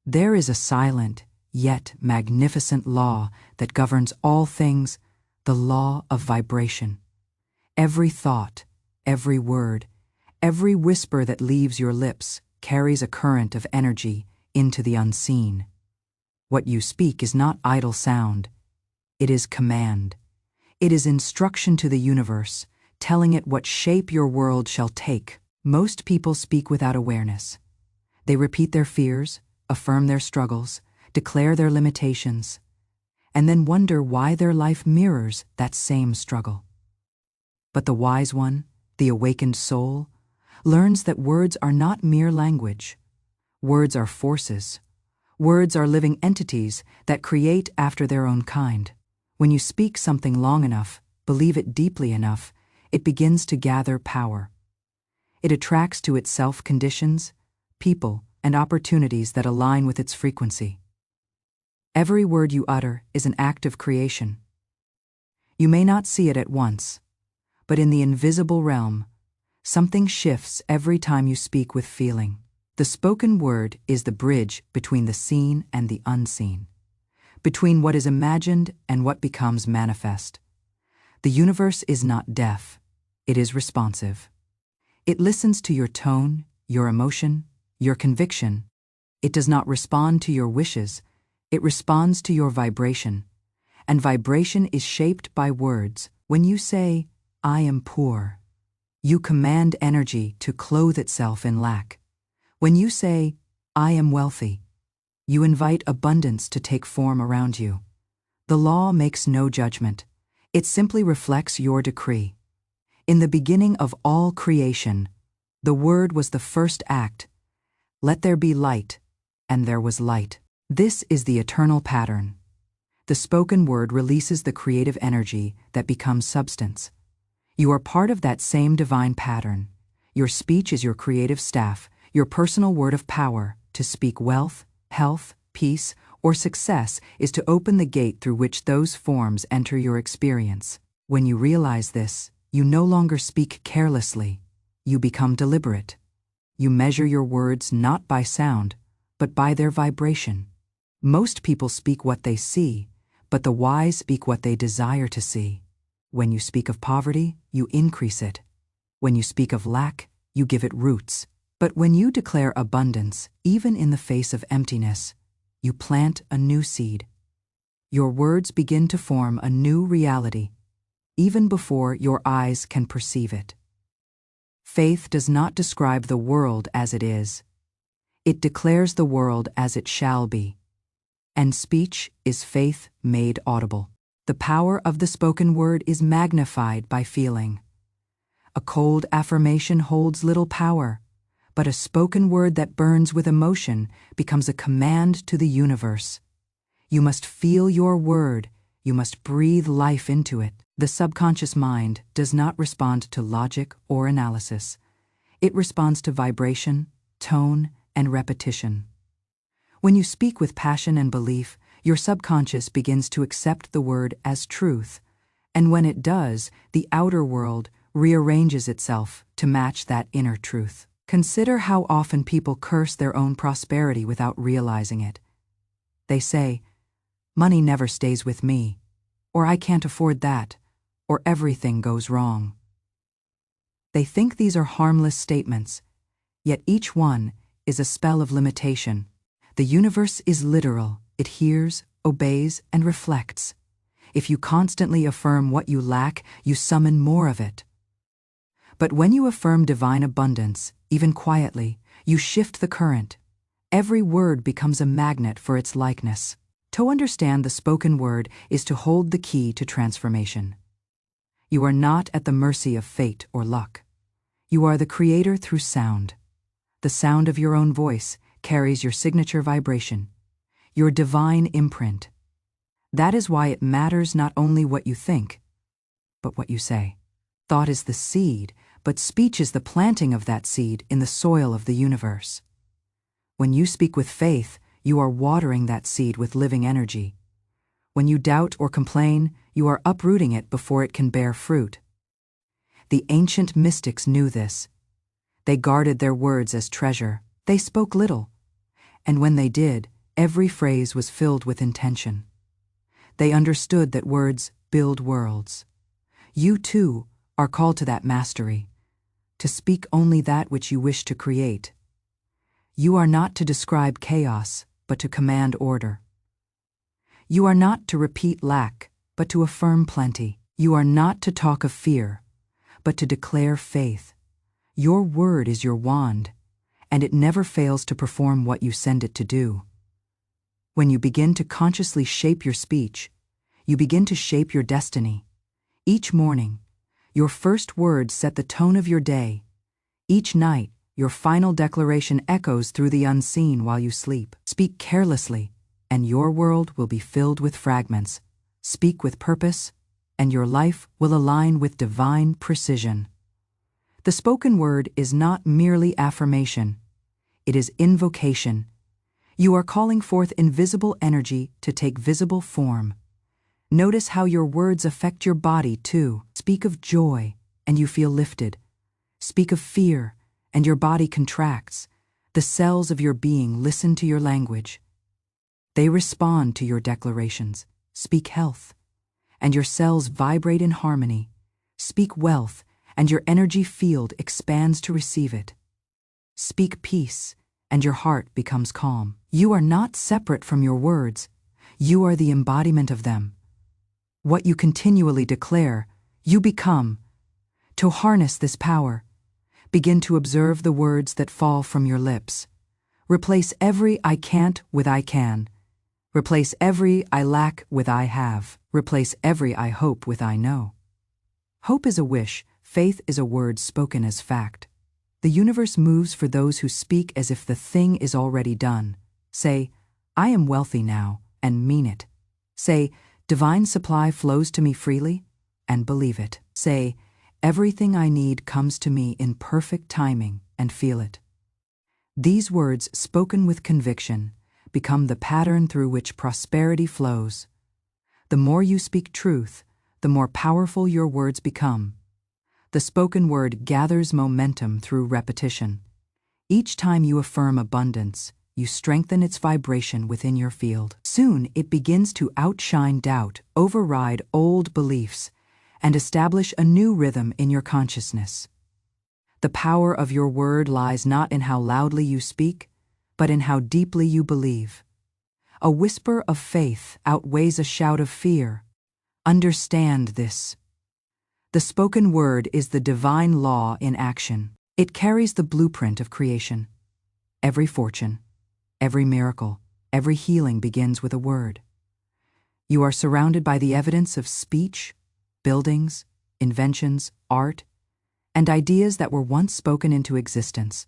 There is a silent, yet magnificent law that governs all things, the law of vibration. Every thought, every word, every whisper that leaves your lips carries a current of energy into the unseen. What you speak is not idle sound. It is command. It is instruction to the universe, telling it what shape your world shall take. Most people speak without awareness. They repeat their fears, affirm their struggles, declare their limitations, and then wonder why their life mirrors that same struggle. But the wise one, the awakened soul, learns that words are not mere language. Words are forces. Words are living entities that create after their own kind. When you speak something long enough, believe it deeply enough, it begins to gather power. It attracts to itself conditions, people, and opportunities that align with its frequency. Every word you utter is an act of creation. You may not see it at once, but in the invisible realm, something shifts every time you speak with feeling. The spoken word is the bridge between the seen and the unseen, between what is imagined and what becomes manifest. The universe is not deaf, it is responsive. It listens to your tone, your emotion, your conviction. It does not respond to your wishes, it responds to your vibration. And vibration is shaped by words. When you say, "I am poor," you command energy to clothe itself in lack. When you say, "I am wealthy," you invite abundance to take form around you. The law makes no judgment. It simply reflects your decree. In the beginning of all creation, the word was the first act. Let there be light, and there was light. This is the eternal pattern. The spoken word releases the creative energy that becomes substance. You are part of that same divine pattern. Your speech is your creative staff, your personal word of power. To speak wealth, health, peace, or success is to open the gate through which those forms enter your experience. When you realize this, you no longer speak carelessly. You become deliberate. You measure your words not by sound, but by their vibration. Most people speak what they see, but the wise speak what they desire to see. When you speak of poverty, you increase it. When you speak of lack, you give it roots. But when you declare abundance, even in the face of emptiness, you plant a new seed. Your words begin to form a new reality, even before your eyes can perceive it. Faith does not describe the world as it is. It declares the world as it shall be. And speech is faith made audible. The power of the spoken word is magnified by feeling. A cold affirmation holds little power, but a spoken word that burns with emotion becomes a command to the universe. You must feel your word. You must breathe life into it. The subconscious mind does not respond to logic or analysis. It responds to vibration, tone, and repetition. When you speak with passion and belief, your subconscious begins to accept the word as truth, and when it does, the outer world rearranges itself to match that inner truth. Consider how often people curse their own prosperity without realizing it. They say, "Money never stays with me," or "I can't afford that," or "everything goes wrong." They think these are harmless statements, yet each one is a spell of limitation. The universe is literal. It hears, obeys, and reflects. If you constantly affirm what you lack, you summon more of it. But when you affirm divine abundance, even quietly, you shift the current. Every word becomes a magnet for its likeness. To understand the spoken word is to hold the key to transformation. You are not at the mercy of fate or luck. You are the creator through sound. The sound of your own voice carries your signature vibration, your divine imprint. That is why it matters not only what you think, but what you say. Thought is the seed, but speech is the planting of that seed in the soil of the universe. When you speak with faith, you are watering that seed with living energy. When you doubt or complain, you are uprooting it before it can bear fruit. The ancient mystics knew this. They guarded their words as treasure. They spoke little, And when they did, every phrase was filled with intention. They understood that words build worlds. You, too, are called to that mastery, to speak only that which you wish to create. You are not to describe chaos, but to command order. You are not to repeat lack, but to affirm plenty. You are not to talk of fear, but to declare faith. Your word is your wand, and it never fails to perform what you send it to do. When you begin to consciously shape your speech, you begin to shape your destiny. Each morning, your first words set the tone of your day. Each night, your final declaration echoes through the unseen while you sleep. Speak carelessly, and your world will be filled with fragments. Speak with purpose, and your life will align with divine precision. The spoken word is not merely affirmation. It is invocation. You are calling forth invisible energy to take visible form. Notice how your words affect your body, too. Speak of joy, and you feel lifted. Speak of fear, and your body contracts. The cells of your being listen to your language. They respond to your declarations. Speak health, and your cells vibrate in harmony. Speak wealth, and your energy field expands to receive it. Speak peace, and your heart becomes calm. You are not separate from your words. You are the embodiment of them. What you continually declare, you become. To harness this power, begin to observe the words that fall from your lips. Replace every I can't with I can. Replace every I lack with I have. Replace every I hope with I know. Hope is a wish, faith is a word spoken as fact. The universe moves for those who speak as if the thing is already done. Say, I am wealthy now, and mean it. Say, divine supply flows to me freely, and believe it. Say, everything I need comes to me in perfect timing, and feel it. These words, spoken with conviction, become the pattern through which prosperity flows. The more you speak truth, the more powerful your words become. The spoken word gathers momentum through repetition. Each time you affirm abundance, you strengthen its vibration within your field. Soon, it begins to outshine doubt, override old beliefs, and establish a new rhythm in your consciousness. The power of your word lies not in how loudly you speak, but in how deeply you believe. A whisper of faith outweighs a shout of fear. Understand this. The spoken word is the divine law in action. It carries the blueprint of creation. Every fortune, every miracle, every healing begins with a word. You are surrounded by the evidence of speech, buildings, inventions, art, and ideas that were once spoken into existence.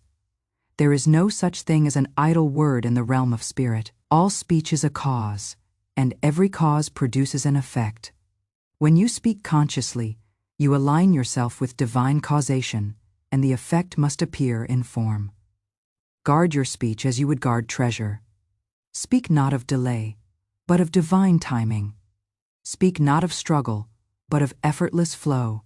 There is no such thing as an idle word in the realm of spirit. All speech is a cause, and every cause produces an effect. When you speak consciously, you align yourself with divine causation, and the effect must appear in form. Guard your speech as you would guard treasure. Speak not of delay, but of divine timing. Speak not of struggle, but of effortless flow.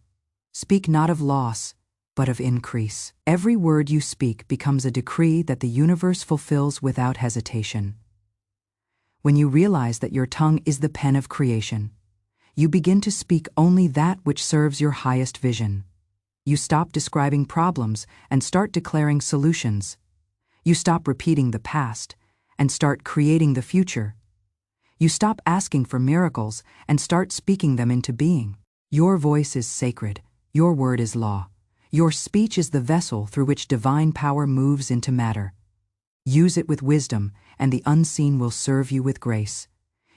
Speak not of loss, but of increase. Every word you speak becomes a decree that the universe fulfills without hesitation. When you realize that your tongue is the pen of creation, you begin to speak only that which serves your highest vision. You stop describing problems and start declaring solutions. You stop repeating the past and start creating the future. You stop asking for miracles and start speaking them into being. Your voice is sacred. Your word is law. Your speech is the vessel through which divine power moves into matter. Use it with wisdom, and the unseen will serve you with grace.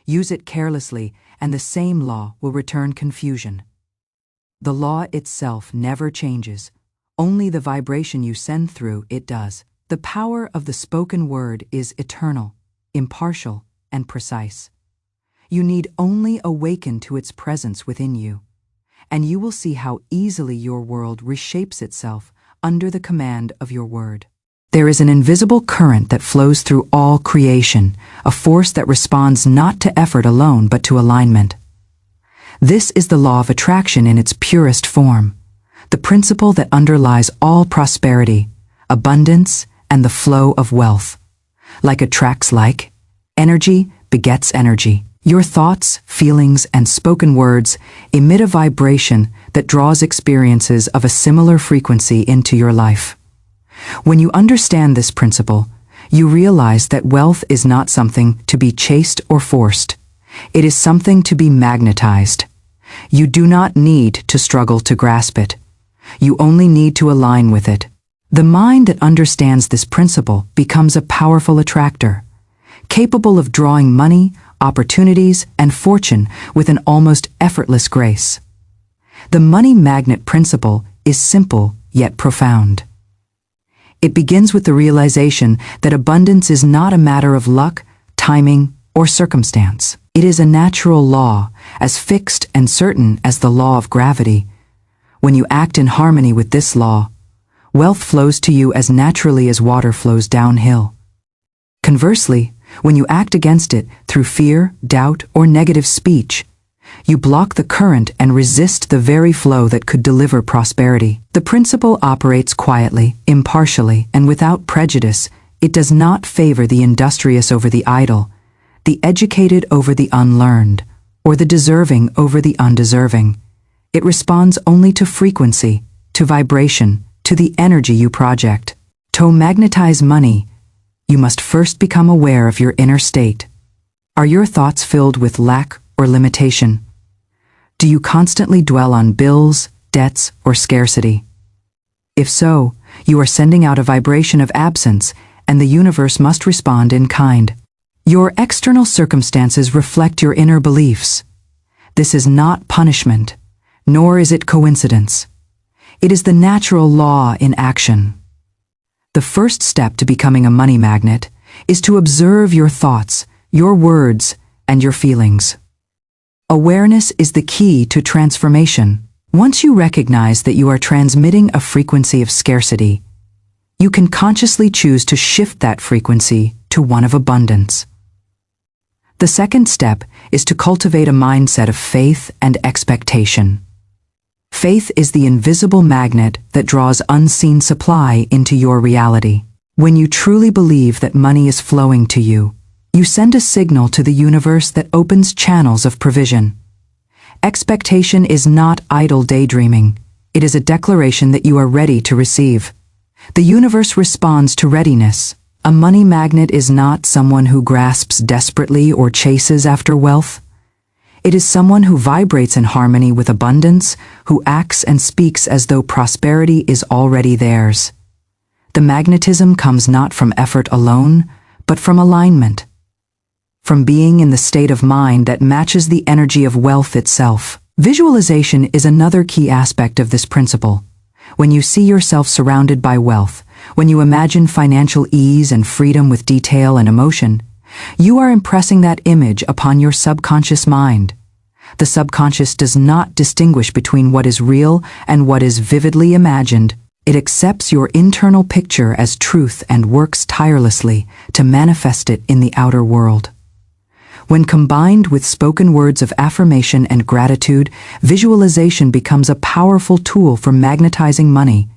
Use it carelessly, and the same law will return confusion. The law itself never changes. Only the vibration you send through it does. The power of the spoken word is eternal, impartial, and precise. You need only awaken to its presence within you, and you will see how easily your world reshapes itself under the command of your word. There is an invisible current that flows through all creation, a force that responds not to effort alone but to alignment. This is the law of attraction in its purest form, the principle that underlies all prosperity, abundance, and the flow of wealth. Like attracts like. Energy begets energy. Your thoughts, feelings, and spoken words emit a vibration that draws experiences of a similar frequency into your life. When you understand this principle, you realize that wealth is not something to be chased or forced. It is something to be magnetized. You do not need to struggle to grasp it. You only need to align with it. The mind that understands this principle becomes a powerful attractor, capable of drawing money, opportunities, and fortune with an almost effortless grace. The money magnet principle is simple yet profound. It begins with the realization that abundance is not a matter of luck, timing, or circumstance. It is a natural law, as fixed and certain as the law of gravity. When you act in harmony with this law, wealth flows to you as naturally as water flows downhill. Conversely, when you act against it through fear, doubt, or negative speech, you block the current and resist the very flow that could deliver prosperity. The principle operates quietly, impartially, and without prejudice. It does not favor the industrious over the idle, the educated over the unlearned, or the deserving over the undeserving. It responds only to frequency, to vibration, to the energy you project. To magnetize money, you must first become aware of your inner state. Are your thoughts filled with lack or limitation? Do you constantly dwell on bills, debts, or scarcity? If so, you are sending out a vibration of absence, and the universe must respond in kind. Your external circumstances reflect your inner beliefs. This is not punishment, nor is it coincidence. It is the natural law in action. The first step to becoming a money magnet is to observe your thoughts, your words, and your feelings. Awareness is the key to transformation. Once you recognize that you are transmitting a frequency of scarcity, you can consciously choose to shift that frequency to one of abundance. The second step is to cultivate a mindset of faith and expectation. Faith is the invisible magnet that draws unseen supply into your reality. When you truly believe that money is flowing to you, you send a signal to the universe that opens channels of provision. Expectation is not idle daydreaming. It is a declaration that you are ready to receive. The universe responds to readiness. A money magnet is not someone who grasps desperately or chases after wealth. It is someone who vibrates in harmony with abundance, who acts and speaks as though prosperity is already theirs. The magnetism comes not from effort alone, but from alignment. From being in the state of mind that matches the energy of wealth itself. Visualization is another key aspect of this principle. When you see yourself surrounded by wealth, when you imagine financial ease and freedom with detail and emotion, you are impressing that image upon your subconscious mind. The subconscious does not distinguish between what is real and what is vividly imagined. It accepts your internal picture as truth and works tirelessly to manifest it in the outer world. When combined with spoken words of affirmation and gratitude, visualization becomes a powerful tool for magnetizing money.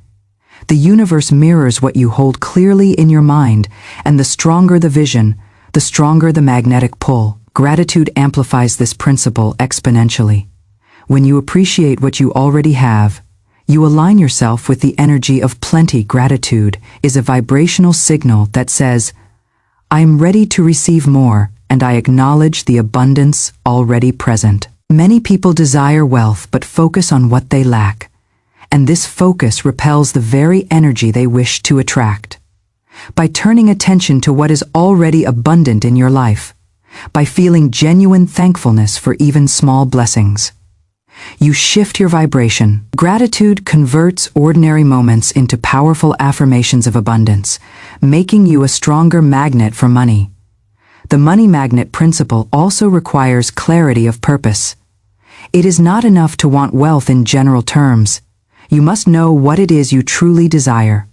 The universe mirrors what you hold clearly in your mind, and the stronger the vision, the stronger the magnetic pull. Gratitude amplifies this principle exponentially. When you appreciate what you already have, you align yourself with the energy of plenty. Gratitude is a vibrational signal that says, I am ready to receive more, and I acknowledge the abundance already present. Many people desire wealth but focus on what they lack, and this focus repels the very energy they wish to attract. By turning attention to what is already abundant in your life, by feeling genuine thankfulness for even small blessings, you shift your vibration. Gratitude converts ordinary moments into powerful affirmations of abundance, making you a stronger magnet for money. The money magnet principle also requires clarity of purpose. It is not enough to want wealth in general terms. You must know what it is you truly desire.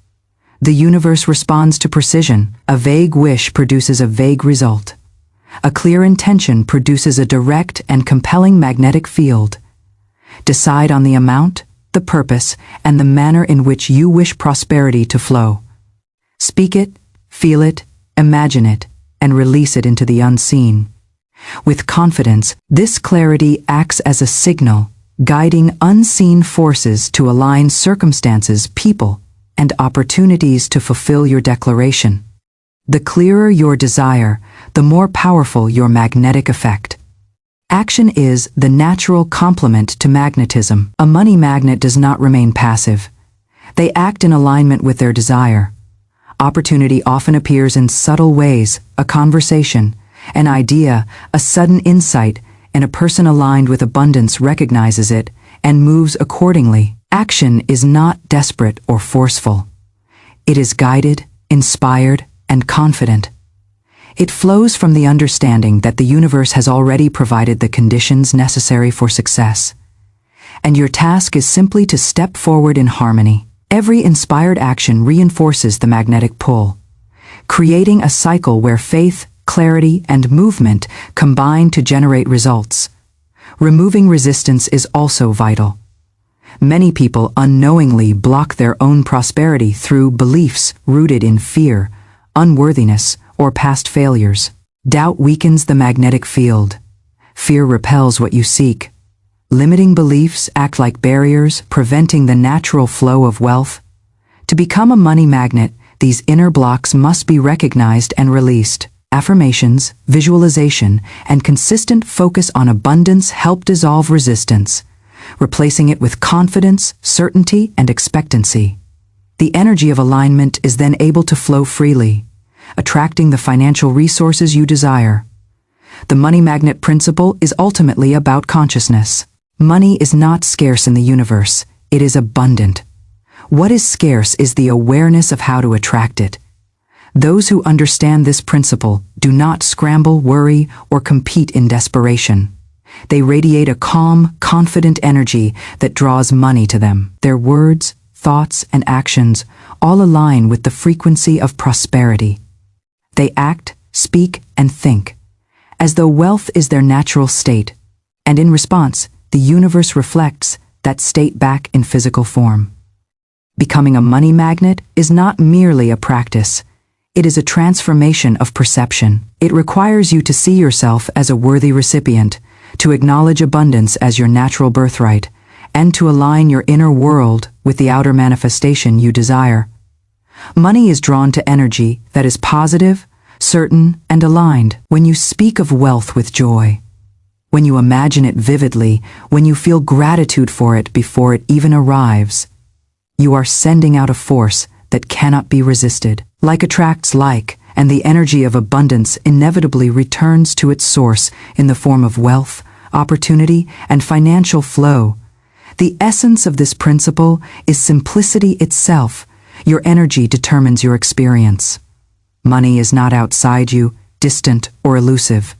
The universe responds to precision. A vague wish produces a vague result. A clear intention produces a direct and compelling magnetic field. Decide on the amount, the purpose, and the manner in which you wish prosperity to flow. Speak it, feel it, imagine it, and release it into the unseen. With confidence, this clarity acts as a signal, guiding unseen forces to align circumstances, people, and opportunities to fulfill your declaration. The clearer your desire, the more powerful your magnetic effect. Action is the natural complement to magnetism. A money magnet does not remain passive. They act in alignment with their desire. Opportunity often appears in subtle ways: a conversation, an idea, a sudden insight, and a person aligned with abundance recognizes it and moves accordingly. Action is not desperate or forceful. It is guided, inspired, and confident. It flows from the understanding that the universe has already provided the conditions necessary for success, and your task is simply to step forward in harmony. Every inspired action reinforces the magnetic pull, creating a cycle where faith, clarity, and movement combine to generate results. Removing resistance is also vital. Many people unknowingly block their own prosperity through beliefs rooted in fear, unworthiness, or past failures. Doubt weakens the magnetic field. Fear repels what you seek. Limiting beliefs act like barriers, preventing the natural flow of wealth. To become a money magnet, these inner blocks must be recognized and released. Affirmations, visualization, and consistent focus on abundance help dissolve resistance, replacing it with confidence, certainty, and expectancy. The energy of alignment is then able to flow freely, attracting the financial resources you desire. The money magnet principle is ultimately about consciousness. Money is not scarce in the universe, it is abundant. What is scarce is the awareness of how to attract it. Those who understand this principle do not scramble, worry, or compete in desperation. They radiate a calm, confident energy that draws money to them. Their words, thoughts, and actions all align with the frequency of prosperity. They act, speak, and think as though wealth is their natural state, and in response, the universe reflects that state back in physical form. Becoming a money magnet is not merely a practice. It is a transformation of perception. It requires you to see yourself as a worthy recipient, to acknowledge abundance as your natural birthright, and to align your inner world with the outer manifestation you desire. Money is drawn to energy that is positive, certain, and aligned. When you speak of wealth with joy, when you imagine it vividly, when you feel gratitude for it before it even arrives, you are sending out a force that cannot be resisted. Like attracts like, and the energy of abundance inevitably returns to its source in the form of wealth, opportunity, and financial flow. The essence of this principle is simplicity itself. Your energy determines your experience. Money is not outside you, distant, or elusive.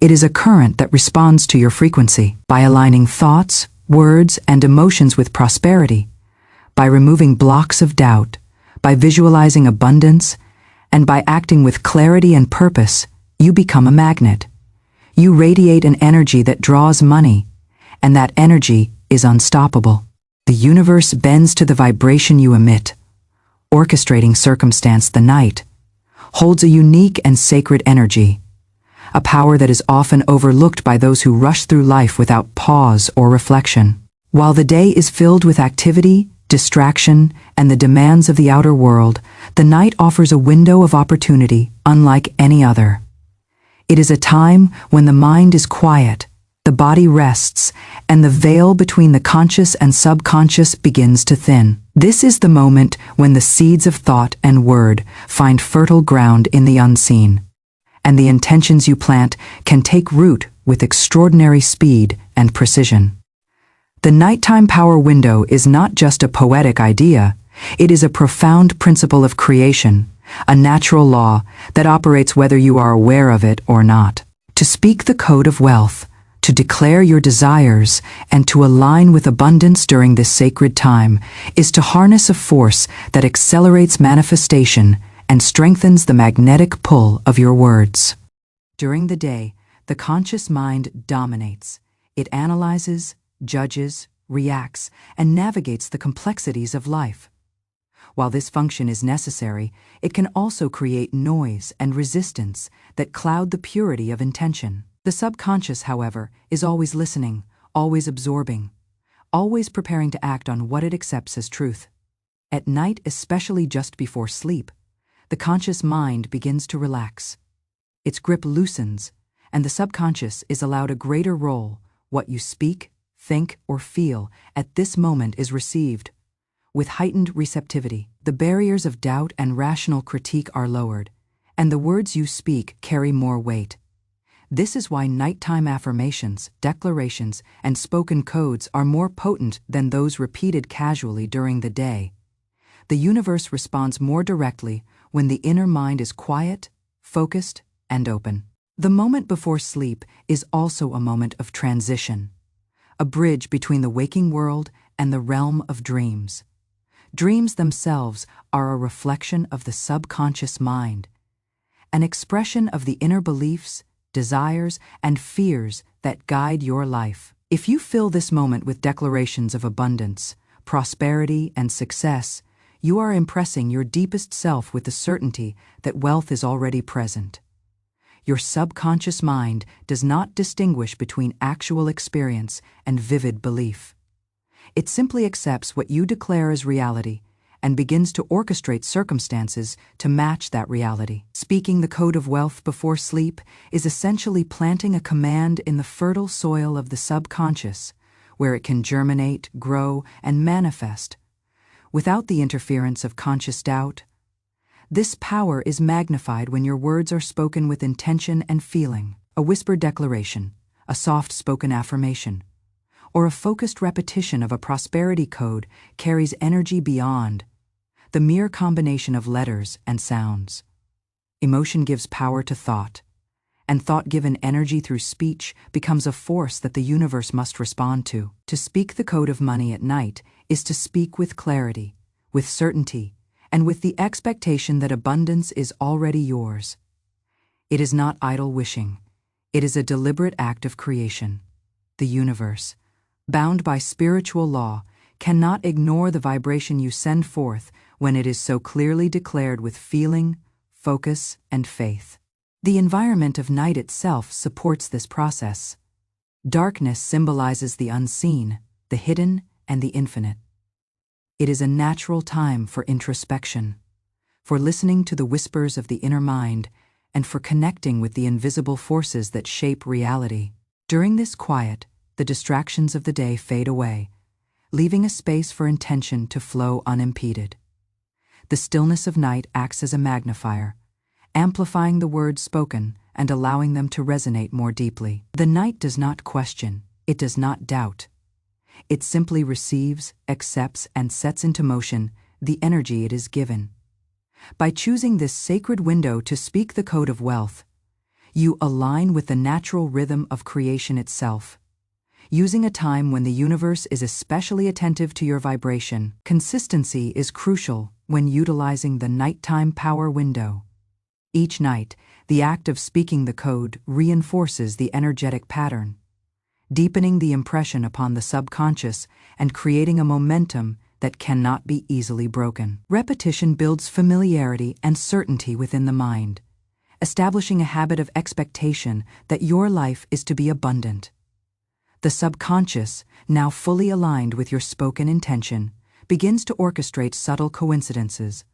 It is a current that responds to your frequency. By aligning thoughts, words, and emotions with prosperity, by removing blocks of doubt, by visualizing abundance, and by acting with clarity and purpose, you become a magnet. You radiate an energy that draws money, and that energy is unstoppable. The universe bends to the vibration you emit. Orchestrating circumstance, the night holds a unique and sacred energy, a power that is often overlooked by those who rush through life without pause or reflection. While the day is filled with activity, distraction, and the demands of the outer world, the night offers a window of opportunity unlike any other. It is a time when the mind is quiet, the body rests, and the veil between the conscious and subconscious begins to thin. This is the moment when the seeds of thought and word find fertile ground in the unseen, and the intentions you plant can take root with extraordinary speed and precision. The nighttime power window is not just a poetic idea, it is a profound principle of creation, a natural law that operates whether you are aware of it or not. To speak the code of wealth, to declare your desires, and to align with abundance during this sacred time is to harness a force that accelerates manifestation and strengthens the magnetic pull of your words. During the day, the conscious mind dominates. It analyzes, judges, reacts, and navigates the complexities of life. While this function is necessary, it can also create noise and resistance that cloud the purity of intention. The subconscious, however, is always listening, always absorbing, always preparing to act on what it accepts as truth. At night, especially just before sleep, the conscious mind begins to relax. Its grip loosens, and the subconscious is allowed a greater role. What you speak, think, or feel at this moment is received with heightened receptivity. The barriers of doubt and rational critique are lowered, and the words you speak carry more weight. This is why nighttime affirmations, declarations, and spoken codes are more potent than those repeated casually during the day. The universe responds more directly when the inner mind is quiet, focused, and open. The moment before sleep is also a moment of transition, a bridge between the waking world and the realm of dreams. Dreams themselves are a reflection of the subconscious mind, an expression of the inner beliefs, desires, and fears that guide your life. If you fill this moment with declarations of abundance, prosperity, and success, you are impressing your deepest self with the certainty that wealth is already present. Your subconscious mind does not distinguish between actual experience and vivid belief. It simply accepts what you declare as reality and begins to orchestrate circumstances to match that reality. Speaking the code of wealth before sleep is essentially planting a command in the fertile soil of the subconscious, where it can germinate, grow, and manifest, without the interference of conscious doubt. This power is magnified when your words are spoken with intention and feeling. A whispered declaration, a soft-spoken affirmation, or a focused repetition of a prosperity code carries energy beyond the mere combination of letters and sounds. Emotion gives power to thought, and thought given energy through speech becomes a force that the universe must respond to. To speak the code of money at night is to speak with clarity, with certainty, and with the expectation that abundance is already yours. It is not idle wishing. It is a deliberate act of creation. The universe, bound by spiritual law, cannot ignore the vibration you send forth when it is so clearly declared with feeling, focus, and faith. The environment of night itself supports this process. Darkness symbolizes the unseen, the hidden, and the infinite. It is a natural time for introspection, for listening to the whispers of the inner mind, and for connecting with the invisible forces that shape reality. During this quiet, the distractions of the day fade away, leaving a space for intention to flow unimpeded. The stillness of night acts as a magnifier, amplifying the words spoken and allowing them to resonate more deeply. The night does not question, it does not doubt. It simply receives, accepts, and sets into motion the energy it is given. By choosing this sacred window to speak the code of wealth, you align with the natural rhythm of creation itself, using a time when the universe is especially attentive to your vibration. Consistency is crucial when utilizing the nighttime power window. Each night, the act of speaking the code reinforces the energetic pattern, deepening the impression upon the subconscious and creating a momentum that cannot be easily broken. Repetition builds familiarity and certainty within the mind, establishing a habit of expectation that your life is to be abundant. The subconscious, now fully aligned with your spoken intention, begins to orchestrate subtle coincidences,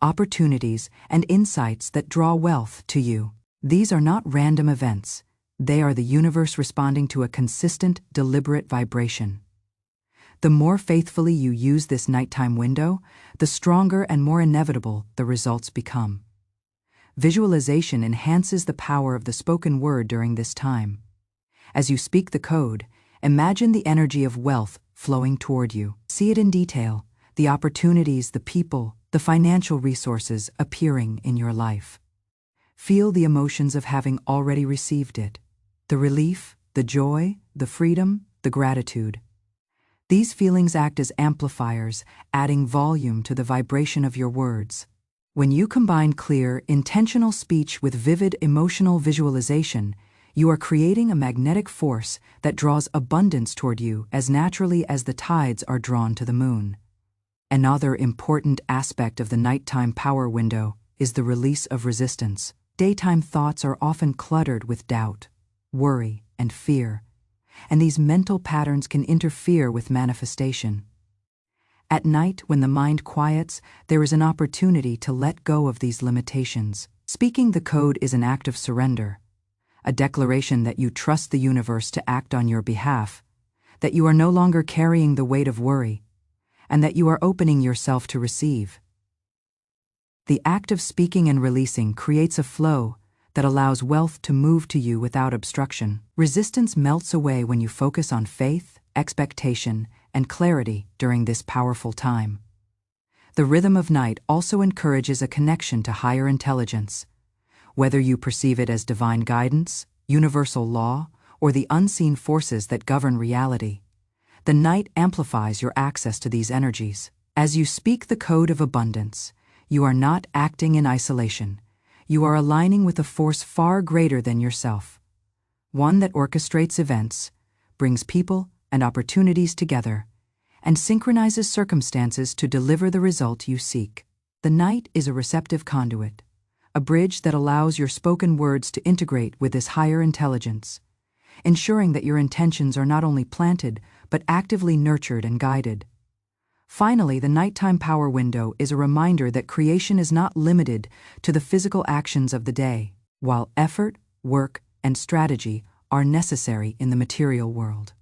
opportunities, and insights that draw wealth to you. These are not random events. They are the universe responding to a consistent, deliberate vibration. The more faithfully you use this nighttime window, the stronger and more inevitable the results become. Visualization enhances the power of the spoken word during this time. As you speak the code, imagine the energy of wealth flowing toward you. See it in detail, the opportunities, the people, the financial resources appearing in your life. Feel the emotions of having already received it. The relief, the joy, the freedom, the gratitude. These feelings act as amplifiers, adding volume to the vibration of your words. When you combine clear, intentional speech with vivid emotional visualization, you are creating a magnetic force that draws abundance toward you as naturally as the tides are drawn to the moon. Another important aspect of the nighttime power window is the release of resistance. Daytime thoughts are often cluttered with doubt, worry, and fear, and these mental patterns can interfere with manifestation. At night, when the mind quiets, there is an opportunity to let go of these limitations. Speaking the code is an act of surrender, a declaration that you trust the universe to act on your behalf, that you are no longer carrying the weight of worry, and that you are opening yourself to receive. The act of speaking and releasing creates a flow that allows wealth to move to you without obstruction. Resistance melts away when you focus on faith, expectation, and clarity during this powerful time. The rhythm of night also encourages a connection to higher intelligence. Whether you perceive it as divine guidance, universal law, or the unseen forces that govern reality, the night amplifies your access to these energies. As you speak the code of abundance, you are not acting in isolation. You are aligning with a force far greater than yourself, one that orchestrates events, brings people and opportunities together, and synchronizes circumstances to deliver the result you seek. The night is a receptive conduit, a bridge that allows your spoken words to integrate with this higher intelligence, ensuring that your intentions are not only planted but actively nurtured and guided. Finally, the nighttime power window is a reminder that creation is not limited to the physical actions of the day. While effort, work, and strategy are necessary in the material world,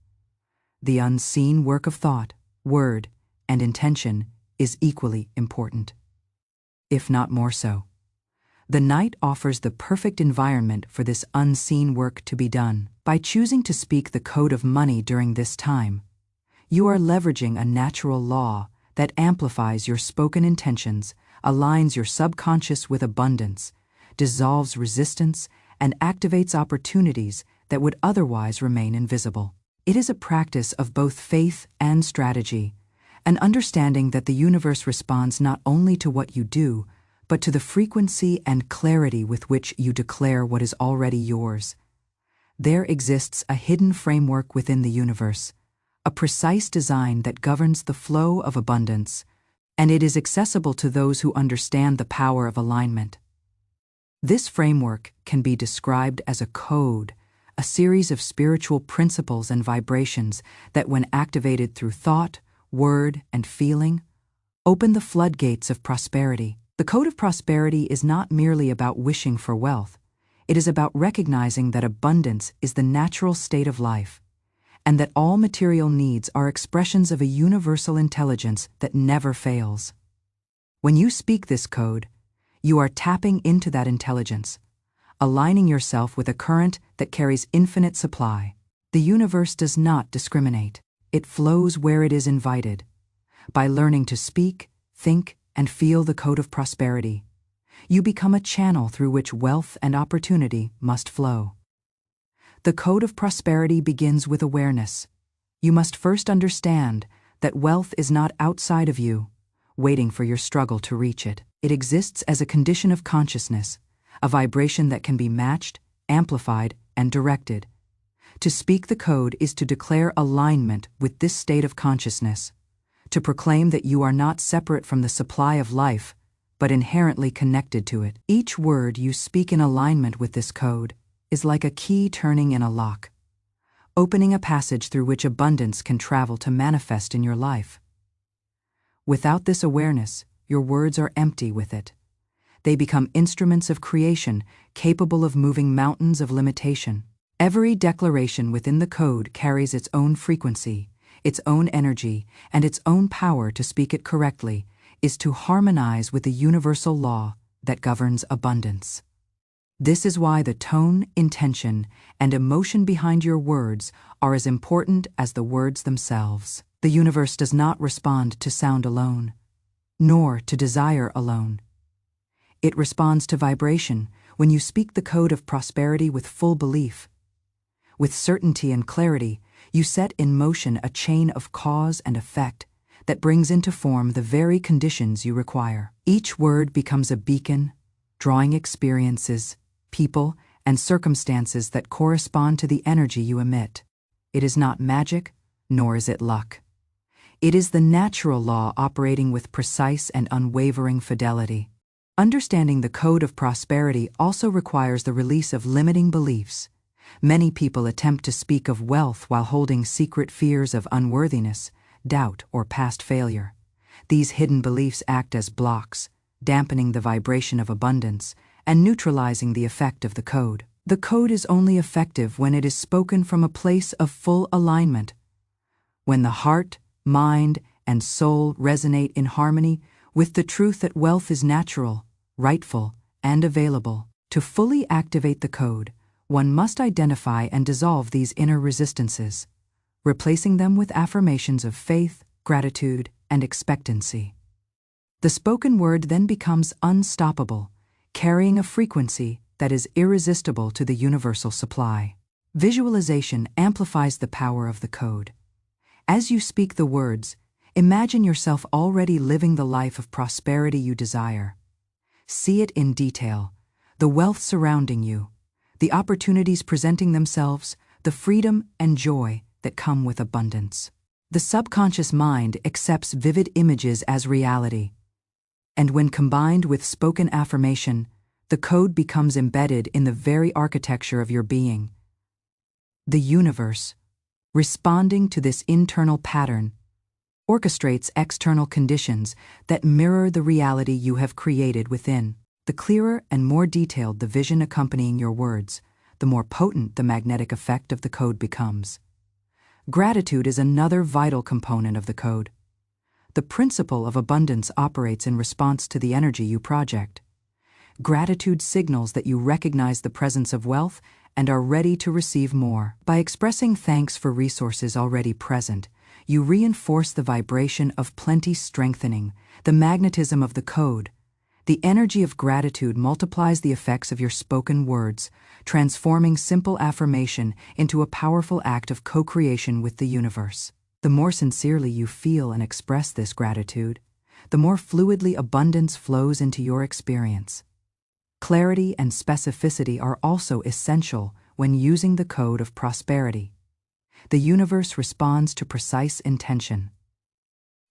the unseen work of thought, word, and intention is equally important, if not more so. The night offers the perfect environment for this unseen work to be done. By choosing to speak the code of money during this time, you are leveraging a natural law that amplifies your spoken intentions, aligns your subconscious with abundance, dissolves resistance, and activates opportunities that would otherwise remain invisible. It is a practice of both faith and strategy, an understanding that the universe responds not only to what you do, but to the frequency and clarity with which you declare what is already yours. There exists a hidden framework within the universe, a precise design that governs the flow of abundance, and it is accessible to those who understand the power of alignment. This framework can be described as a code, a series of spiritual principles and vibrations that, when activated through thought, word, and feeling, open the floodgates of prosperity. The code of prosperity is not merely about wishing for wealth. It is about recognizing that abundance is the natural state of life, and that all material needs are expressions of a universal intelligence that never fails. When you speak this code, you are tapping into that intelligence, aligning yourself with a current that carries infinite supply. The universe does not discriminate. It flows where it is invited. By learning to speak, think, and feel the code of prosperity, you become a channel through which wealth and opportunity must flow. The code of prosperity begins with awareness. You must first understand that wealth is not outside of you, waiting for your struggle to reach it. It exists as a condition of consciousness, a vibration that can be matched, amplified, and directed. To speak the code is to declare alignment with this state of consciousness, to proclaim that you are not separate from the supply of life, but inherently connected to it. Each word you speak in alignment with this code is like a key turning in a lock, opening a passage through which abundance can travel to manifest in your life. Without this awareness, your words are empty with it. They become instruments of creation, capable of moving mountains of limitation. Every declaration within the code carries its own frequency, its own energy, and its own power. To speak it correctly is to harmonize with the universal law that governs abundance. This is why the tone, intention, and emotion behind your words are as important as the words themselves. The universe does not respond to sound alone, nor to desire alone. It responds to vibration. When you speak the code of prosperity with full belief, with certainty and clarity, you set in motion a chain of cause and effect that brings into form the very conditions you require. Each word becomes a beacon, drawing experiences, people, and circumstances that correspond to the energy you emit. It is not magic, nor is it luck. It is the natural law operating with precise and unwavering fidelity. Understanding the code of prosperity also requires the release of limiting beliefs. Many people attempt to speak of wealth while holding secret fears of unworthiness, doubt, or past failure. These hidden beliefs act as blocks, dampening the vibration of abundance and neutralizing the effect of the code. The code is only effective when it is spoken from a place of full alignment. When the heart, mind, and soul resonate in harmony with the truth that wealth is natural, rightful, and available. To fully activate the code, one must identify and dissolve these inner resistances, replacing them with affirmations of faith, gratitude, and expectancy. The spoken word then becomes unstoppable, carrying a frequency that is irresistible to the universal supply. Visualization amplifies the power of the code. As you speak the words, imagine yourself already living the life of prosperity you desire. See it in detail, the wealth surrounding you, the opportunities presenting themselves, the freedom and joy that come with abundance. The subconscious mind accepts vivid images as reality, and when combined with spoken affirmation, the code becomes embedded in the very architecture of your being. The universe, responding to this internal pattern, orchestrates external conditions that mirror the reality you have created within. The clearer and more detailed the vision accompanying your words, the more potent the magnetic effect of the code becomes. Gratitude is another vital component of the code. The principle of abundance operates in response to the energy you project. Gratitude signals that you recognize the presence of wealth and are ready to receive more. By expressing thanks for resources already present, you reinforce the vibration of plenty, strengthening the magnetism of the code. The energy of gratitude multiplies the effects of your spoken words, transforming simple affirmation into a powerful act of co-creation with the universe. The more sincerely you feel and express this gratitude, the more fluidly abundance flows into your experience. Clarity and specificity are also essential when using the code of prosperity. The universe responds to precise intention.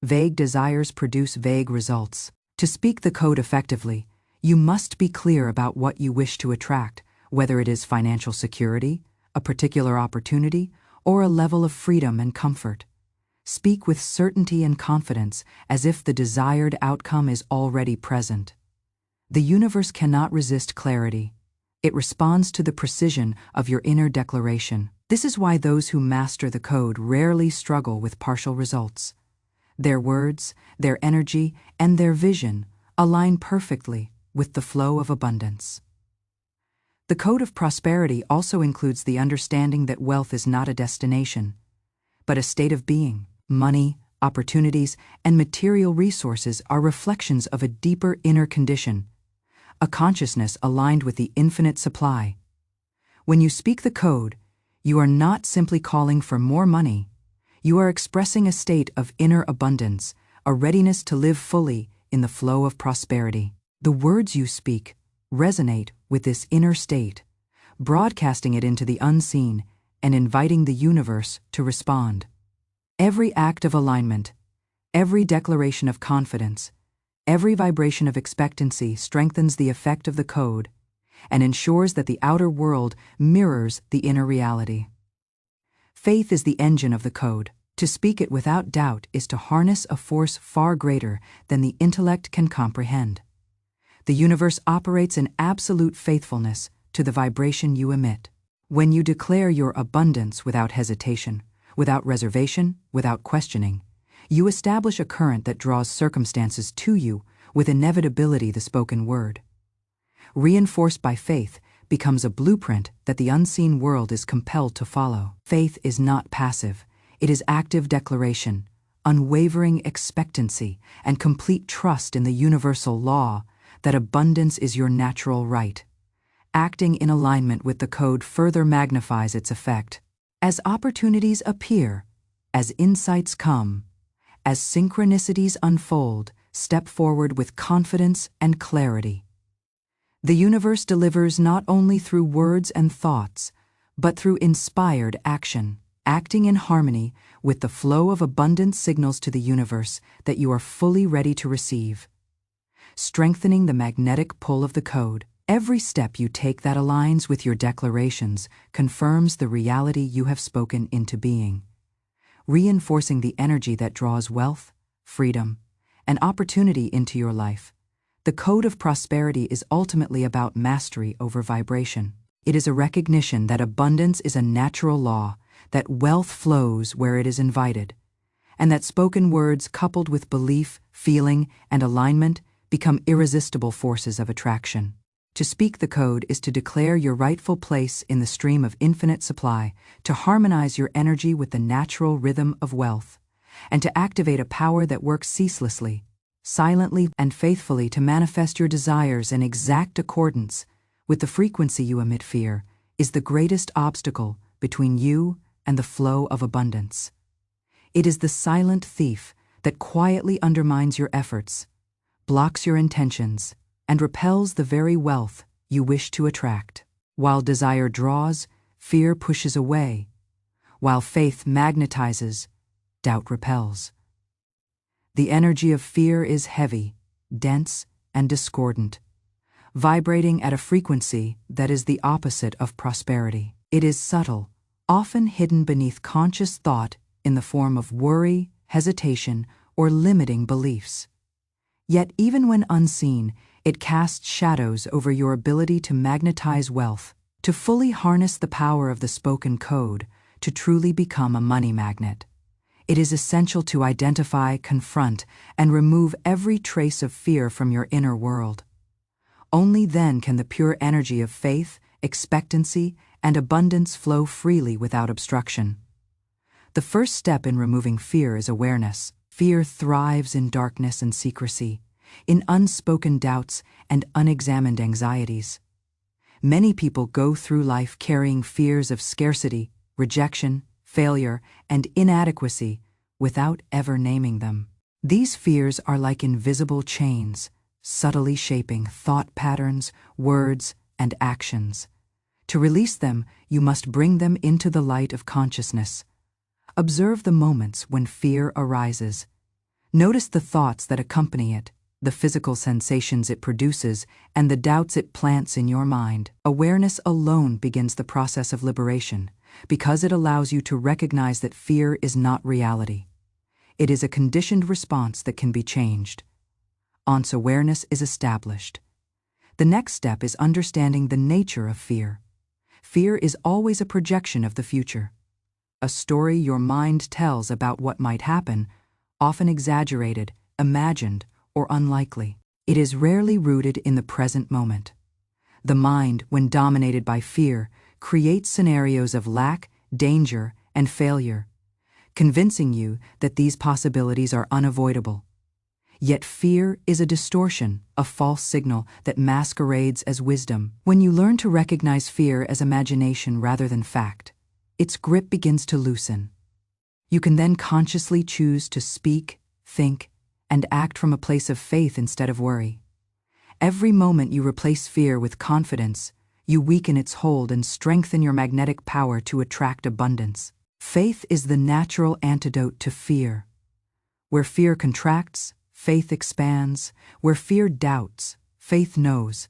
Vague desires produce vague results. To speak the code effectively, you must be clear about what you wish to attract, whether it is financial security, a particular opportunity, or a level of freedom and comfort. Speak with certainty and confidence, as if the desired outcome is already present. The universe cannot resist clarity. It responds to the precision of your inner declaration. This is why those who master the code rarely struggle with partial results. Their words, their energy, and their vision align perfectly with the flow of abundance. The code of prosperity also includes the understanding that wealth is not a destination, but a state of being. Money, opportunities, and material resources are reflections of a deeper inner condition, a consciousness aligned with the infinite supply. When you speak the code, you are not simply calling for more money. You are expressing a state of inner abundance, a readiness to live fully in the flow of prosperity. The words you speak resonate with this inner state, broadcasting it into the unseen and inviting the universe to respond. Every act of alignment, every declaration of confidence, every vibration of expectancy strengthens the effect of the code and ensures that the outer world mirrors the inner reality. Faith is the engine of the code. To speak it without doubt is to harness a force far greater than the intellect can comprehend. The universe operates in absolute faithfulness to the vibration you emit. When you declare your abundance without hesitation, without reservation, without questioning, you establish a current that draws circumstances to you with inevitability. The spoken word, reinforced by faith, becomes a blueprint that the unseen world is compelled to follow. Faith is not passive. It is active declaration, unwavering expectancy, and complete trust in the universal law that abundance is your natural right. Acting in alignment with the code further magnifies its effect. As opportunities appear, as insights come, as synchronicities unfold, step forward with confidence and clarity. The universe delivers not only through words and thoughts, but through inspired action. acting in harmony with the flow of abundance signals to the universe that you are fully ready to receive. Strengthening the magnetic pull of the code. Every step you take that aligns with your declarations confirms the reality you have spoken into being, reinforcing the energy that draws wealth, freedom, and opportunity into your life. The code of prosperity is ultimately about mastery over vibration. It is a recognition that abundance is a natural law, that wealth flows where it is invited, and that spoken words coupled with belief, feeling, and alignment become irresistible forces of attraction. To speak the code is to declare your rightful place in the stream of infinite supply, to harmonize your energy with the natural rhythm of wealth, and to activate a power that works ceaselessly, silently, and faithfully to manifest your desires in exact accordance with the frequency you emit. Fear is the greatest obstacle between you and the flow of abundance. It is the silent thief that quietly undermines your efforts, blocks your intentions, and repels the very wealth you wish to attract. While desire draws, fear pushes away. While faith magnetizes, doubt repels. The energy of fear is heavy, dense, and discordant, vibrating at a frequency that is the opposite of prosperity. It is subtle, often hidden beneath conscious thought in the form of worry, hesitation, or limiting beliefs. Yet even when unseen, it casts shadows over your ability to magnetize wealth, to fully harness the power of the spoken code, to truly become a money magnet. It is essential to identify, confront, and remove every trace of fear from your inner world. Only then can the pure energy of faith, expectancy, and abundance flow freely without obstruction. The first step in removing fear is awareness. Fear thrives in darkness and secrecy, in unspoken doubts and unexamined anxieties. Many people go through life carrying fears of scarcity, rejection, failure, and inadequacy without ever naming them. These fears are like invisible chains, subtly shaping thought patterns, words, and actions. To release them, you must bring them into the light of consciousness. Observe the moments when fear arises. Notice the thoughts that accompany it, the physical sensations it produces, and the doubts it plants in your mind. Awareness alone begins the process of liberation, because it allows you to recognize that fear is not reality. It is a conditioned response that can be changed. Once awareness is established, the next step is understanding the nature of fear. Fear is always a projection of the future, a story your mind tells about what might happen, often exaggerated, imagined, or unlikely. It is rarely rooted in the present moment. The mind, when dominated by fear, creates scenarios of lack, danger, and failure, convincing you that these possibilities are unavoidable. Yet fear is a distortion, a false signal that masquerades as wisdom. When you learn to recognize fear as imagination rather than fact, its grip begins to loosen. You can then consciously choose to speak, think, and act from a place of faith instead of worry. Every moment you replace fear with confidence, you weaken its hold and strengthen your magnetic power to attract abundance. Faith is the natural antidote to fear. Where fear contracts, faith expands. Where fear doubts, faith knows.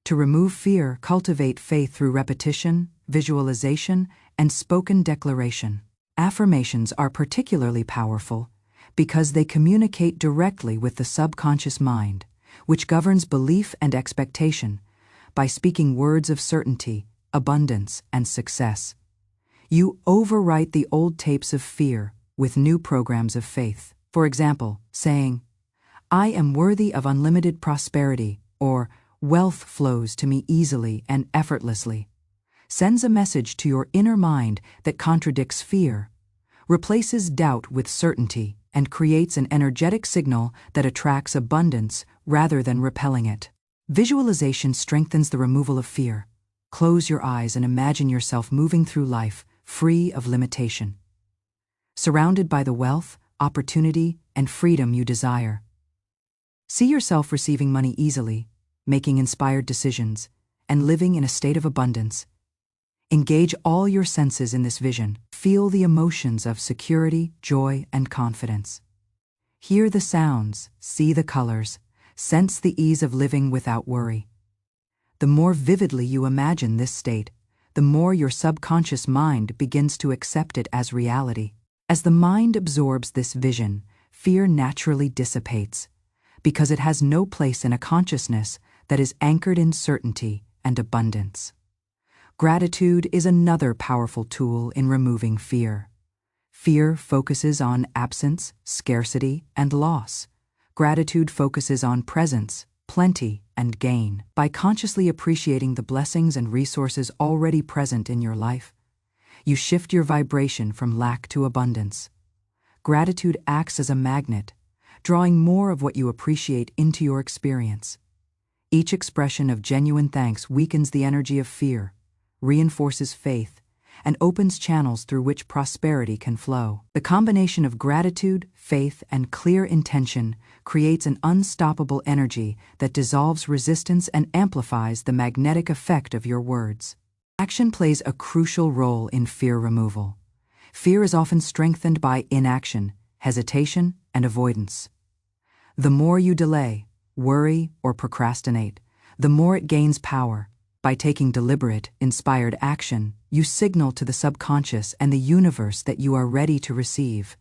To remove fear, cultivate faith through repetition, visualization, and spoken declaration. Affirmations are particularly powerful because they communicate directly with the subconscious mind, which governs belief and expectation. By speaking words of certainty, abundance, and success, you overwrite the old tapes of fear with new programs of faith. For example, saying, "I am worthy of unlimited prosperity," or "wealth flows to me easily and effortlessly," sends a message to your inner mind that contradicts fear, replaces doubt with certainty, and creates an energetic signal that attracts abundance rather than repelling it. Visualization strengthens the removal of fear. Close your eyes and imagine yourself moving through life free of limitation, surrounded by the wealth, opportunity, and freedom you desire. See yourself receiving money easily, making inspired decisions, and living in a state of abundance. Engage all your senses in this vision. feel the emotions of security, joy, and confidence. Hear the sounds, see the colors, sense the ease of living without worry. The more vividly you imagine this state, the more your subconscious mind begins to accept it as reality. As the mind absorbs this vision, fear naturally dissipates, because it has no place in a consciousness that is anchored in certainty and abundance. Gratitude is another powerful tool in removing fear. Fear focuses on absence, scarcity, and loss. Gratitude focuses on presence, plenty, and gain. By consciously appreciating the blessings and resources already present in your life, you shift your vibration from lack to abundance. Gratitude acts as a magnet, drawing more of what you appreciate into your experience. Each expression of genuine thanks weakens the energy of fear, reinforces faith, and opens channels through which prosperity can flow. The combination of gratitude, faith, and clear intention creates an unstoppable energy that dissolves resistance and amplifies the magnetic effect of your words. Action plays a crucial role in fear removal. Fear is often strengthened by inaction, hesitation, and avoidance. The more you delay, worry, or procrastinate, the more it gains power. By taking deliberate, inspired action, you signal to the subconscious and the universe that you are ready to receive,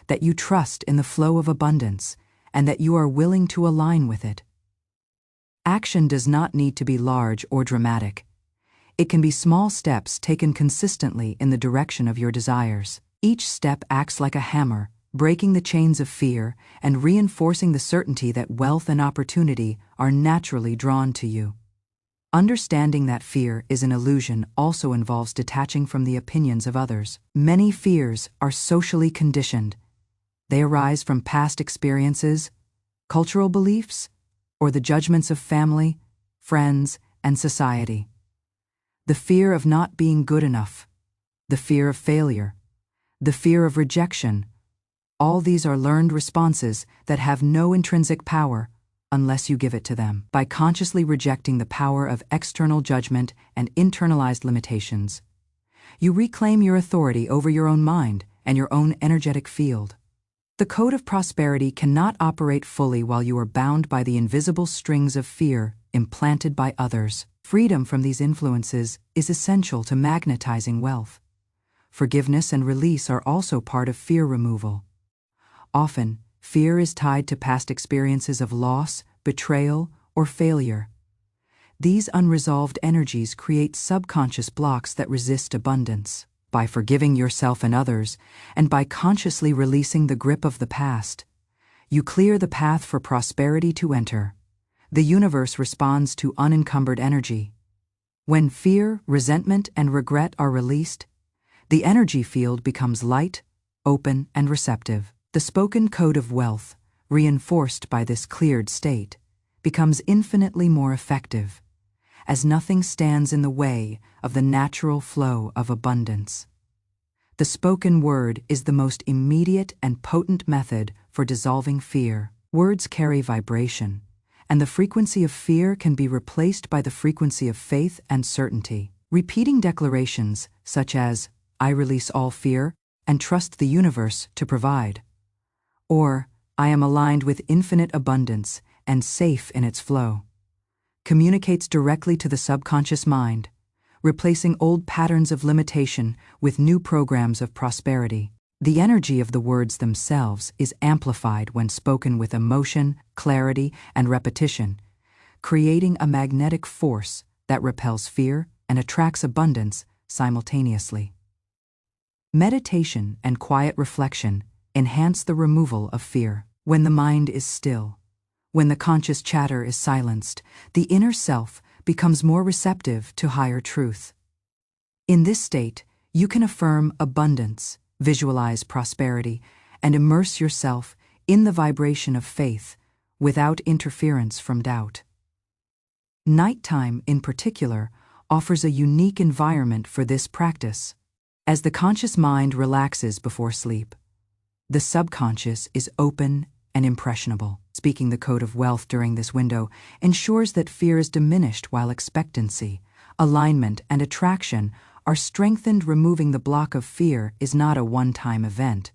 that you trust in the flow of abundance, and that you are willing to align with it. Action does not need to be large or dramatic. It can be small steps taken consistently in the direction of your desires. Each step acts like a hammer, breaking the chains of fear and reinforcing the certainty that wealth and opportunity are naturally drawn to you. Understanding that fear is an illusion also involves detaching from the opinions of others. Many fears are socially conditioned. They arise from past experiences, cultural beliefs, or the judgments of family, friends, and society. The fear of not being good enough, the fear of failure, the fear of rejection, all these are learned responses that have no intrinsic power unless you give it to them. By consciously rejecting the power of external judgment and internalized limitations, you reclaim your authority over your own mind and your own energetic field. The code of prosperity cannot operate fully while you are bound by the invisible strings of fear implanted by others. Freedom from these influences is essential to magnetizing wealth. Forgiveness and release are also part of fear removal. Often, fear is tied to past experiences of loss, betrayal, or failure. These unresolved energies create subconscious blocks that resist abundance. By forgiving yourself and others, and by consciously releasing the grip of the past, you clear the path for prosperity to enter. The universe responds to unencumbered energy. When fear, resentment, and regret are released, the energy field becomes light, open, and receptive. The spoken code of wealth, reinforced by this cleared state, becomes infinitely more effective, as nothing stands in the way of the natural flow of abundance. The spoken word is the most immediate and potent method for dissolving fear. Words carry vibration, and the frequency of fear can be replaced by the frequency of faith and certainty. Repeating declarations such as, "I release all fear and trust the universe to provide," or, "I am aligned with infinite abundance and safe in its flow," communicates directly to the subconscious mind, replacing old patterns of limitation with new programs of prosperity. The energy of the words themselves is amplified when spoken with emotion, clarity, and repetition, creating a magnetic force that repels fear and attracts abundance simultaneously. Meditation and quiet reflection enhance the removal of fear. When the mind is still, when the conscious chatter is silenced, the inner self becomes more receptive to higher truth. In this state, you can affirm abundance, visualize prosperity, and immerse yourself in the vibration of faith without interference from doubt. Nighttime, in particular, offers a unique environment for this practice. As the conscious mind relaxes before sleep, the subconscious is open and impressionable. Speaking the code of wealth during this window ensures that fear is diminished while expectancy, alignment, and attraction are strengthened. Removing the block of fear is not a one-time event.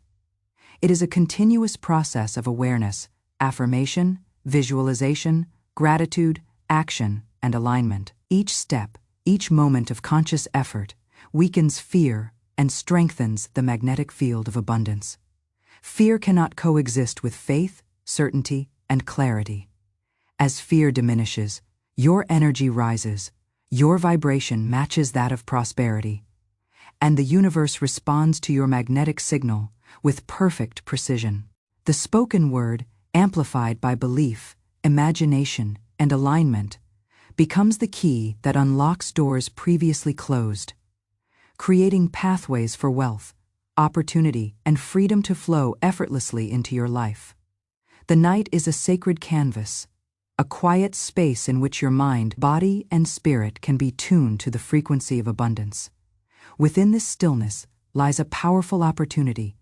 It is a continuous process of awareness, affirmation, visualization, gratitude, action, and alignment. Each step, each moment of conscious effort, weakens fear and strengthens the magnetic field of abundance. Fear cannot coexist with faith, certainty, and clarity. As fear diminishes, your energy rises, your vibration matches that of prosperity, and the universe responds to your magnetic signal with perfect precision. The spoken word, amplified by belief, imagination, and alignment, becomes the key that unlocks doors previously closed, creating pathways for wealth, opportunity, and freedom to flow effortlessly into your life. The night is a sacred canvas, a quiet space in which your mind, body, and spirit can be tuned to the frequency of abundance. Within this stillness lies a powerful opportunity,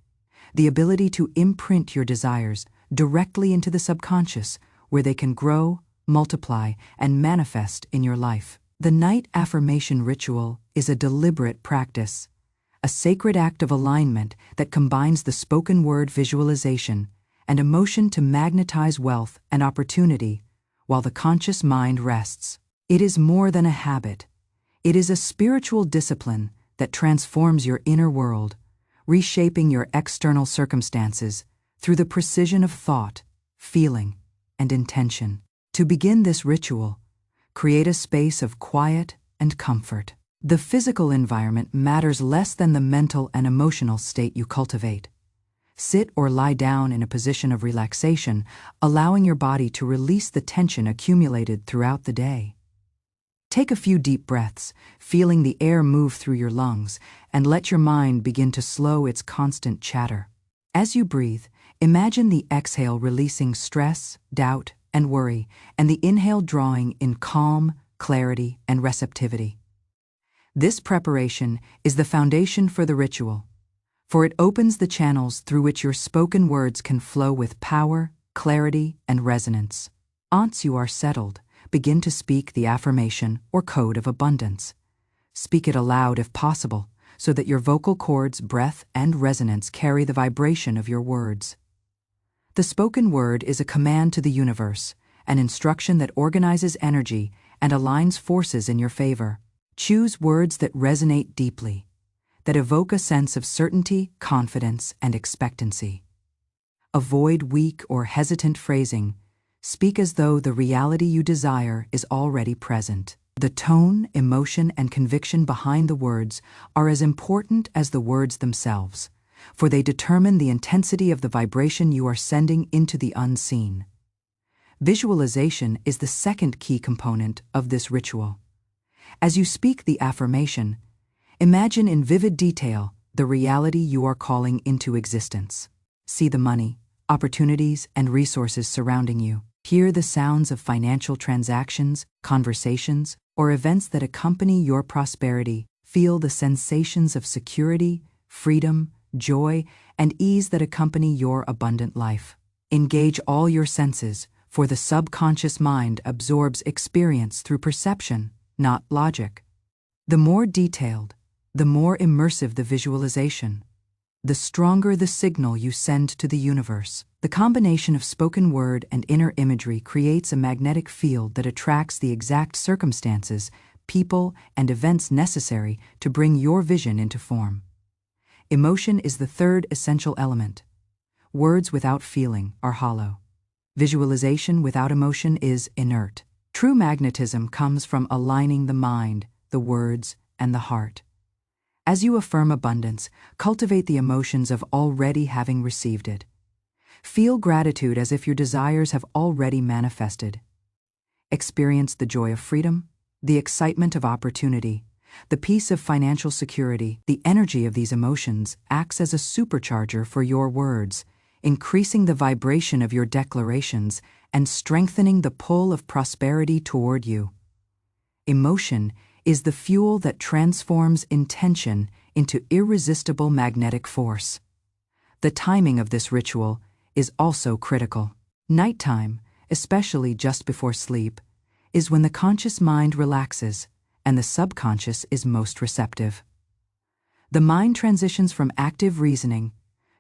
the ability to imprint your desires directly into the subconscious, where they can grow, multiply, and manifest in your life. The night affirmation ritual is a deliberate practice, a sacred act of alignment that combines the spoken word visualization and emotion to magnetize wealth and opportunity while the conscious mind rests. It is more than a habit. It is a spiritual discipline that transforms your inner world, reshaping your external circumstances through the precision of thought, feeling, and intention. To begin this ritual, create a space of quiet and comfort. The physical environment matters less than the mental and emotional state you cultivate. Sit or lie down in a position of relaxation, allowing your body to release the tension accumulated throughout the day. Take a few deep breaths, feeling the air move through your lungs, and let your mind begin to slow its constant chatter. As you breathe, imagine the exhale releasing stress, doubt, and worry, and the inhale drawing in calm, clarity, and receptivity. This preparation is the foundation for the ritual, for it opens the channels through which your spoken words can flow with power, clarity, and resonance. Once you are settled, begin to speak the affirmation or code of abundance. Speak it aloud if possible, so that your vocal cords, breath, and resonance carry the vibration of your words. The spoken word is a command to the universe, an instruction that organizes energy and aligns forces in your favor. Choose words that resonate deeply, that evoke a sense of certainty, confidence, and expectancy. Avoid weak or hesitant phrasing. Speak as though the reality you desire is already present. The tone, emotion, and conviction behind the words are as important as the words themselves, for they determine the intensity of the vibration you are sending into the unseen. Visualization is the second key component of this ritual. As you speak the affirmation, imagine in vivid detail the reality you are calling into existence. See the money, opportunities, and resources surrounding you. Hear the sounds of financial transactions, conversations, or events that accompany your prosperity. Feel the sensations of security, freedom, joy, and ease that accompany your abundant life. Engage all your senses, for the subconscious mind absorbs experience through perception, not logic. The more detailed, the more immersive the visualization, the stronger the signal you send to the universe. The combination of spoken word and inner imagery creates a magnetic field that attracts the exact circumstances, people, and events necessary to bring your vision into form. Emotion is the third essential element. Words without feeling are hollow. Visualization without emotion is inert. True magnetism comes from aligning the mind, the words, and the heart. As you affirm abundance, cultivate the emotions of already having received it. Feel gratitude as if your desires have already manifested. Experience the joy of freedom, the excitement of opportunity, the peace of financial security. The energy of these emotions acts as a supercharger for your words, increasing the vibration of your declarations and strengthening the pull of prosperity toward you. Emotion is the fuel that transforms intention into irresistible magnetic force. The timing of this ritual is also critical. Nighttime, especially just before sleep, is when the conscious mind relaxes and the subconscious is most receptive. The mind transitions from active reasoning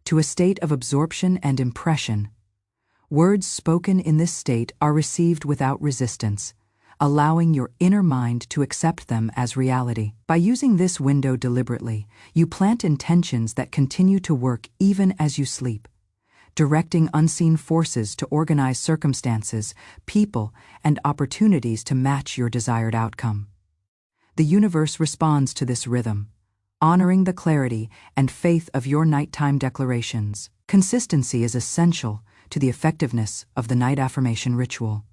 to a state of absorption and impression. Words spoken in this state are received without resistance, allowing your inner mind to accept them as reality. By using this window deliberately, you plant intentions that continue to work even as you sleep, directing unseen forces to organize circumstances, people, and opportunities to match your desired outcome. The universe responds to this rhythm, honoring the clarity and faith of your nighttime declarations. Consistency is essential to the effectiveness of the night affirmation ritual.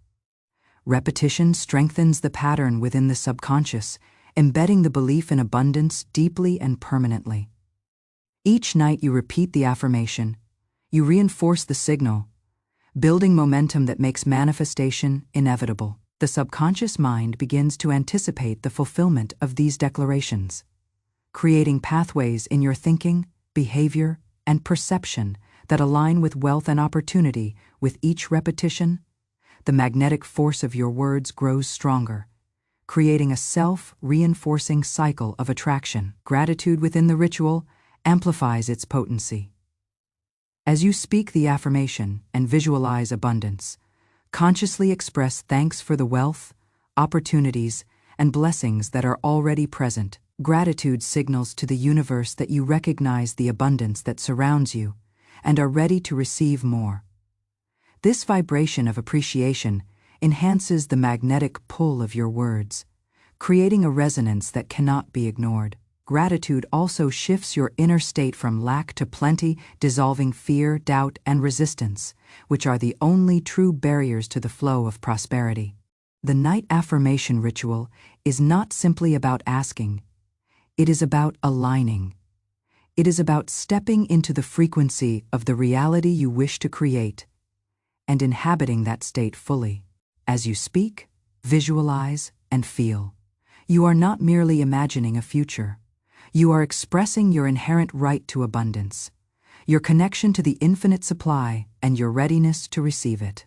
Repetition strengthens the pattern within the subconscious, embedding the belief in abundance deeply and permanently. Each night you repeat the affirmation, you reinforce the signal, building momentum that makes manifestation inevitable. The subconscious mind begins to anticipate the fulfillment of these declarations, creating pathways in your thinking, behavior, and perception that align with wealth and opportunity. With each repetition, the magnetic force of your words grows stronger, creating a self-reinforcing cycle of attraction. Gratitude within the ritual amplifies its potency. As you speak the affirmation and visualize abundance, consciously express thanks for the wealth, opportunities, and blessings that are already present. Gratitude signals to the universe that you recognize the abundance that surrounds you and are ready to receive more. This vibration of appreciation enhances the magnetic pull of your words, creating a resonance that cannot be ignored. Gratitude also shifts your inner state from lack to plenty, dissolving fear, doubt, and resistance, which are the only true barriers to the flow of prosperity. The night affirmation ritual is not simply about asking, it is about aligning. It is about stepping into the frequency of the reality you wish to create and inhabiting that state fully. As you speak, visualize, and feel, you are not merely imagining a future. You are expressing your inherent right to abundance, your connection to the infinite supply, and your readiness to receive it.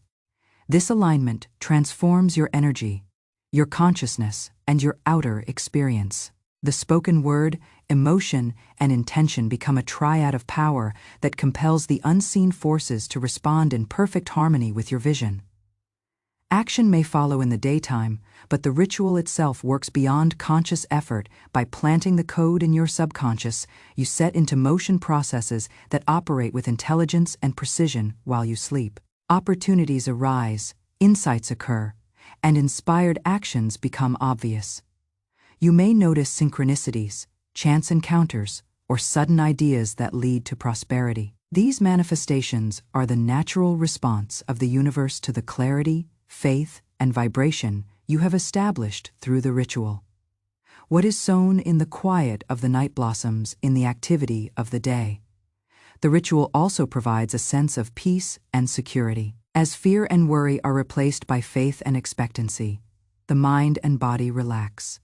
This alignment transforms your energy, your consciousness, and your outer experience. The spoken word, emotion, and intention become a triad of power that compels the unseen forces to respond in perfect harmony with your vision. Action may follow in the daytime, but the ritual itself works beyond conscious effort. By planting the code in your subconscious, you set into motion processes that operate with intelligence and precision while you sleep. Opportunities arise, insights occur, and inspired actions become obvious. You may notice synchronicities, chance encounters, or sudden ideas that lead to prosperity. These manifestations are the natural response of the universe to the clarity, faith, and vibration you have established through the ritual. What is sown in the quiet of the night blossoms in the activity of the day. The ritual also provides a sense of peace and security. As fear and worry are replaced by faith and expectancy, the mind and body relax.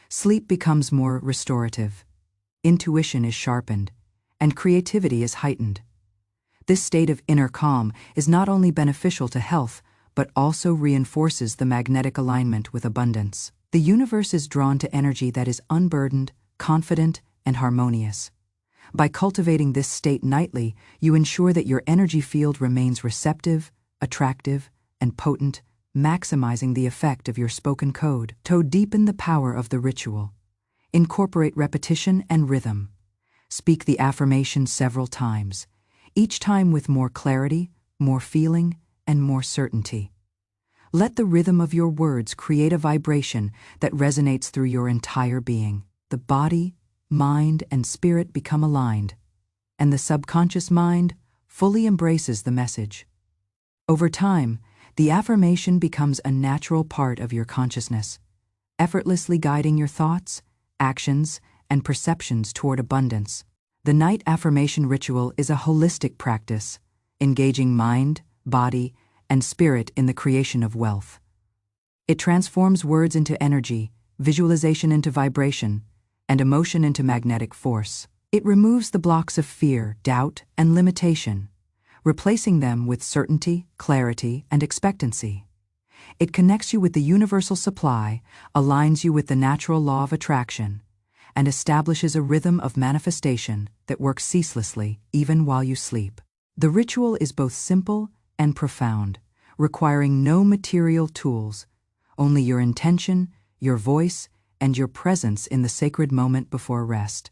Sleep becomes more restorative, intuition is sharpened, and creativity is heightened. This state of inner calm is not only beneficial to health, but also reinforces the magnetic alignment with abundance. The universe is drawn to energy that is unburdened, confident, and harmonious. By cultivating this state nightly, you ensure that your energy field remains receptive, attractive, and potent, maximizing the effect of your spoken code. To deepen the power of the ritual, incorporate repetition and rhythm. Speak the affirmation several times, each time with more clarity, more feeling, and more certainty. Let the rhythm of your words create a vibration that resonates through your entire being. The body, mind, and spirit become aligned, and the subconscious mind fully embraces the message. Over time, the affirmation becomes a natural part of your consciousness, effortlessly guiding your thoughts, actions, and perceptions toward abundance. The night affirmation ritual is a holistic practice, engaging mind, body, and spirit in the creation of wealth. It transforms words into energy, visualization into vibration, and emotion into magnetic force. It removes the blocks of fear, doubt, and limitation, replacing them with certainty, clarity, and expectancy. It connects you with the universal supply, aligns you with the natural law of attraction, and establishes a rhythm of manifestation that works ceaselessly even while you sleep. The ritual is both simple and profound, requiring no material tools, only your intention, your voice, and your presence in the sacred moment before rest.